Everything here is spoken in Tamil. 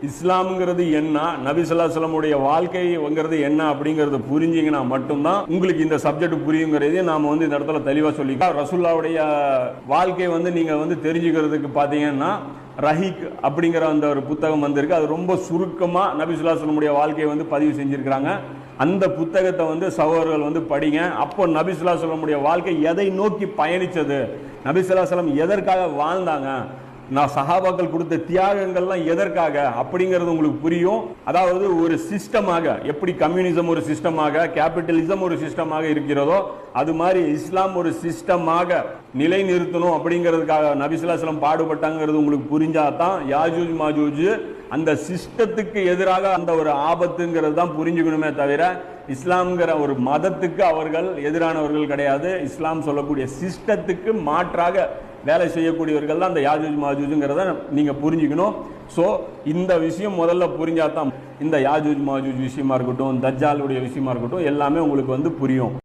இஸ்லாம்ங்கிறது என்ன, நபி ஸல்லல்லாஹு அலைஹி வஸல்லமுடைய வாழ்க்கைங்கிறது என்ன அப்படிங்கறது புரிஞ்சீங்கன்னா மட்டும்தான் உங்களுக்கு இந்த சப்ஜெக்ட் புரியுங்கிறதே நாம இந்த இடத்துல தெளிவா சொல்லிக்கலாம். ரசூலுல்லாஹ்வுடைய வாழ்க்கை நீங்க தெரிஞ்சுக்கிறதுக்கு பாத்தீங்கன்னா ரஹீக் அப்படிங்கிற அந்த ஒரு புத்தகம் வந்திருக்கு. அது ரொம்ப சுருக்கமா நபி ஸல்லல்லாஹு அலைஹி வஸல்லமுடைய வாழ்க்கையை பதிவு செஞ்சிருக்கிறாங்க. அந்த புத்தகத்தை சகோதரர்கள் படிங்க. அப்போ நபி ஸல்லல்லாஹு அலைஹி வஸல்லமுடைய வாழ்க்கை எதை நோக்கி பயணிச்சது, நபி ஸல்லல்லாஹு அலைஹி வஸல்லம் எதற்காக வாழ்ந்தாங்க, நான் சஹாபாக்கள் கொடுத்த தியாகங்கள்லாம் எதற்காக அப்படிங்கிறது உங்களுக்கு புரியும். அதாவது ஒரு சிஸ்டமாக எப்படி கம்யூனிசம் ஒரு சிஸ்டமாக, கேபிட்டலிசம் ஒரு சிஸ்டமாக இருக்கிறதோ அது மாதிரி இஸ்லாம் ஒரு சிஸ்டமாக நிலை நிறுத்தணும் அப்படிங்கிறதுக்காக நபி ஸல்லல்லாஹு அலைஹி வஸல்லம் பாடுபட்டாங்கிறது உங்களுக்கு புரிஞ்சாதான் யாஜூஜ் மாஜூஜ் அந்த சிஸ்டத்துக்கு எதிராக அந்த ஒரு ஆபத்துங்கிறது தான் புரிஞ்சுக்கணுமே தவிர இஸ்லாம்ங்கிற ஒரு மதத்துக்கு அவர்கள் எதிரானவர்கள் கிடையாது. இஸ்லாம் சொல்லக்கூடிய சிஸ்டத்துக்கு மாற்றாக வேலை செய்யக்கூடியவர்கள் தான் அந்த யாஜூஜ் மாஜூஜ்ங்கிறத நீங்க புரிஞ்சுக்கணும். ஸோ இந்த விஷயம் முதல்ல புரிஞ்சாதான் இந்த யாஜூஜ் மாஜூஜ் விஷயமா இருக்கட்டும், தஜ்ஜாலுடைய விஷயமா இருக்கட்டும் எல்லாமே உங்களுக்கு புரியும்.